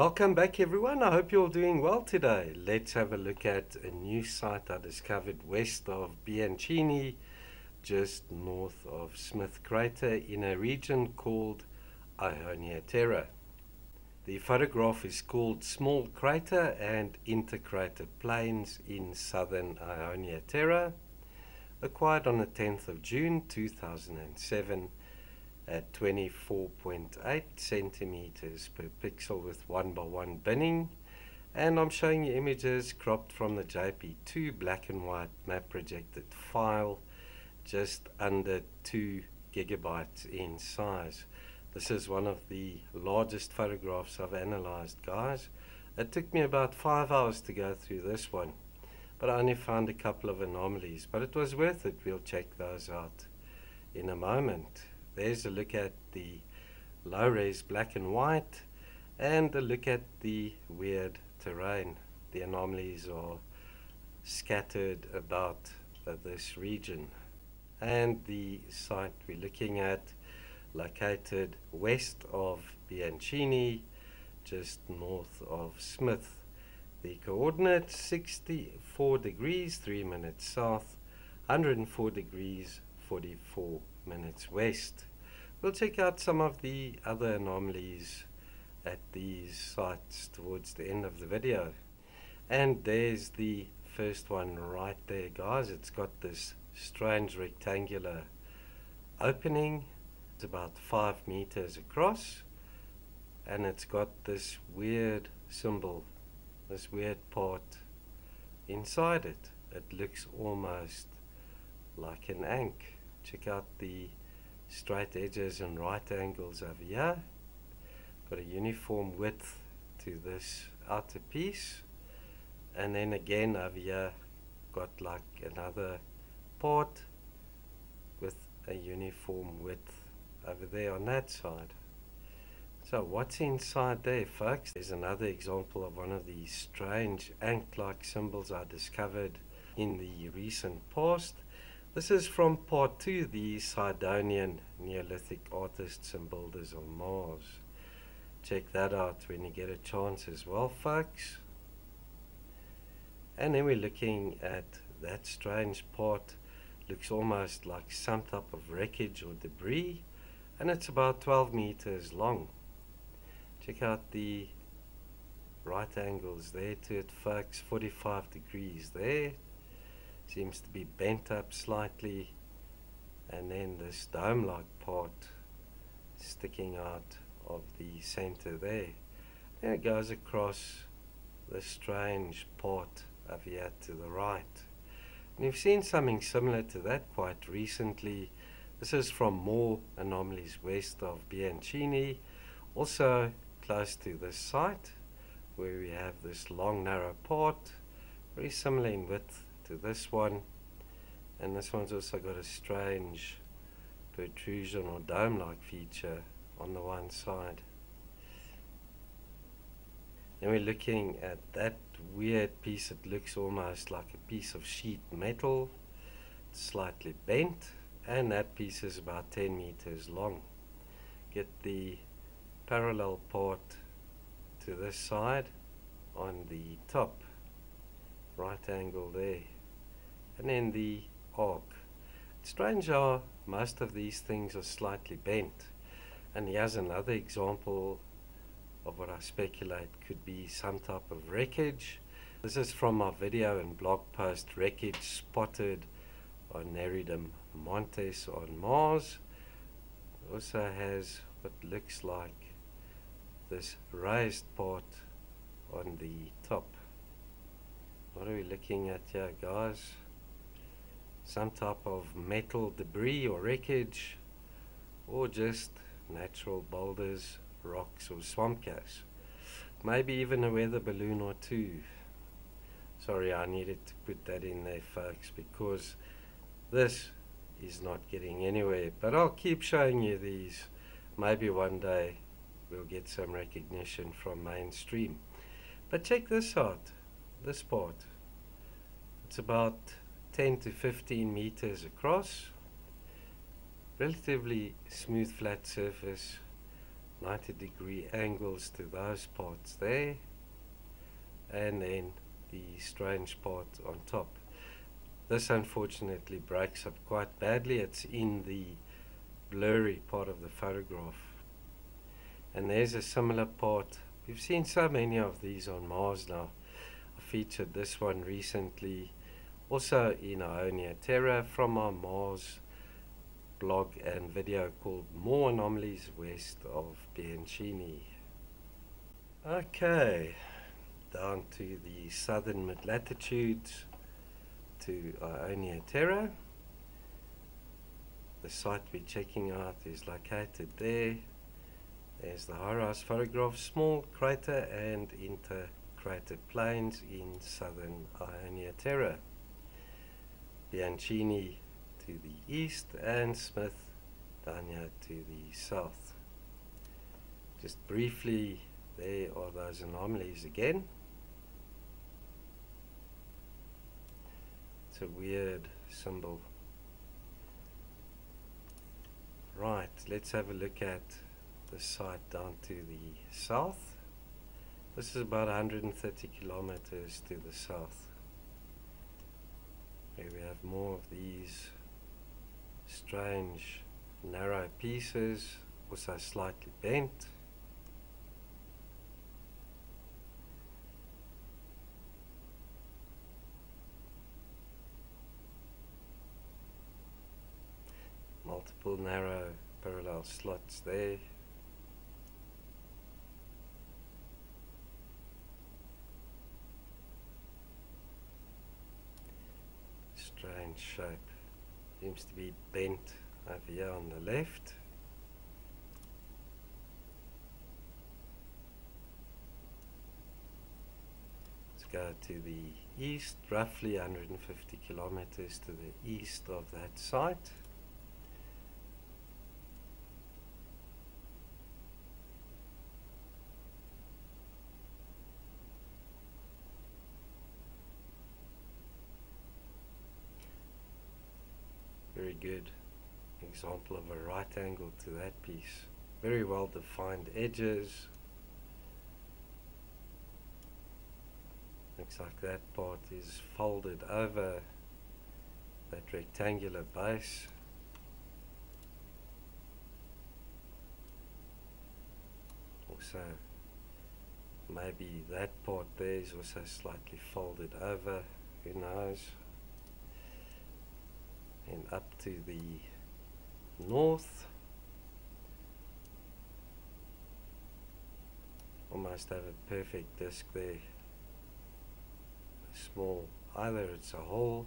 Welcome back everyone, I hope you're all doing well today. Let's have a look at a new site I discovered west of Bianchini, just north of Smith Crater in a region called Aonia Terra. The photograph is called Small Crater and Intercrater Plains in Southern Aonia Terra, acquired on the 10th of June 2007 at 24.8 centimeters per pixel with 1:1 binning, and I'm showing you images cropped from the JP2 black and white map projected file, just under 2 gigabytes in size. This is one of the largest photographs I've analyzed, guys. It took me about 5 hours to go through this one, but I only found a couple of anomalies, but it was worth it. We'll check those out in a moment. There's a look at the low-res black and white and a look at the weird terrain. The anomalies are scattered about this region. And the site we're looking at, located west of Bianchini, just north of Smith. The coordinates 64 degrees 3 minutes south, 104 degrees 44 minutes west. We'll check out some of the other anomalies at these sites towards the end of the video. And there's the first one right there, guys. It's got this strange rectangular opening. It's about 5 meters across, and it's got this weird symbol, this weird part inside it. It looks almost like an Ankh. Check out the straight edges and right angles over here. Got a uniform width to this outer piece, and then again over here got like another part with a uniform width over there on that side. So what's inside there, folks? There's another example of one of these strange Ankh-like symbols I discovered in the recent past. This is from part 2, the Sidonian Neolithic artists and builders on Mars. Check that out when you get a chance as well, folks. And then we're looking at that strange part. Looks almost like some type of wreckage or debris, and it's about 12 meters long. Check out the right angles there to it, folks. 45 degrees there. Seems to be bent up slightly, and then this dome-like part sticking out of the center there. Then it goes across this strange part over here to the right. And you've seen something similar to that quite recently. This is from more anomalies west of Bianchini, also close to this site, where we have this long narrow part, very similar in width to this one, and this one's also got a strange protrusion or dome-like feature on the one side. Then we're looking at that weird piece. It looks almost like a piece of sheet metal. It's slightly bent, and that piece is about 10 meters long. Get the parallel part to this side on the top right angle there, and then the arc. It's strange how most of these things are slightly bent. And here's another example of what I speculate could be some type of wreckage. This is from my video and blog post, Wreckage Spotted on Neridum Montes on Mars. It also has what looks like this raised part on the top. What are we looking at here, guys? Some type of metal debris or wreckage, or just natural boulders, rocks, or swamp gas. Maybe even a weather balloon or two. Sorry, I needed to put that in there, folks, because this is not getting anywhere. But I'll keep showing you these. Maybe one day we'll get some recognition from mainstream. But check this out. This part, it's about 10 to 15 meters across, relatively smooth flat surface, 90-degree angles to those parts there, and then the strange part on top. This unfortunately breaks up quite badly. It's in the blurry part of the photograph. And there's a similar part. We've seen so many of these on Mars now. I featured this one recently, also in Aonia Terra, from our Mars blog and video called More Anomalies West of Bianchini. Okay, down to the southern mid-latitudes to Aonia Terra. The site we're checking out is located there. There's the high-rise photograph, small crater and intercrater plains in southern Aonia Terra. Bianchini to the east and Smith down here to the south. Just briefly, there are those anomalies again. It's a weird symbol. Right, let's have a look at the site down to the south. This is about 130 kilometers to the south. Here we have more of these strange narrow pieces, also slightly bent. Multiple narrow parallel slots there. Strange shape. Seems to be bent over here on the left. Let's go to the east, roughly 150 kilometers to the east of that site. Very good example of a right angle to that piece. Very well defined edges. Looks like that part is folded over that rectangular base. Also, maybe that part there is also slightly folded over, who knows. And up to the north, almost have a perfect disc there. A small, either it's a hole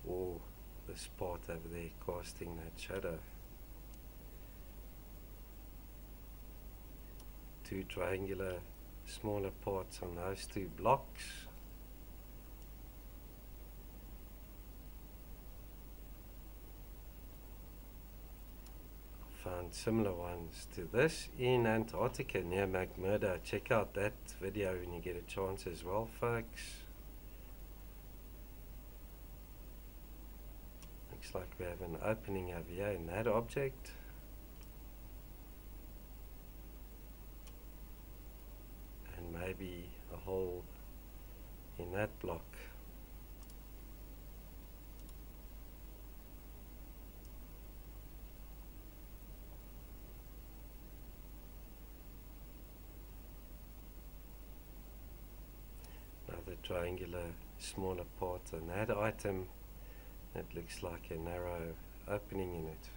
or this part over there casting that shadow. Two triangular smaller parts on those two blocks. Found similar ones to this in Antarctica near McMurdo. Check out that video when you get a chance as well, folks. Looks like we have an opening over here in that object. And maybe a hole in that block. Another triangular smaller part on that item. It looks like a narrow opening in it.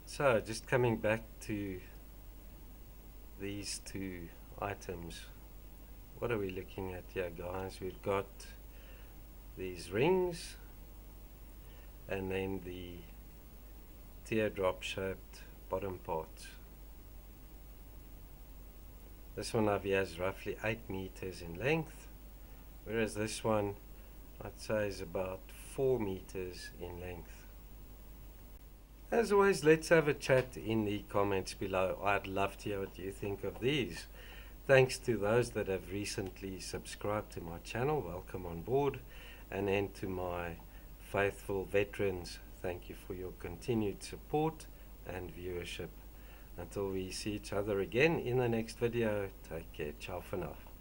So, just coming back to these two items, what are we looking at here, guys? We've got these rings and then the teardrop shaped bottom part. This one over here is roughly 8 meters in length, whereas this one I'd say is about 4 meters in length. As always, let's have a chat in the comments below. I'd love to hear what you think of these. Thanks to those that have recently subscribed to my channel, welcome on board. And then to my faithful veterans, thank you for your continued support and viewership. Until we see each other again in the next video, take care. Ciao for now.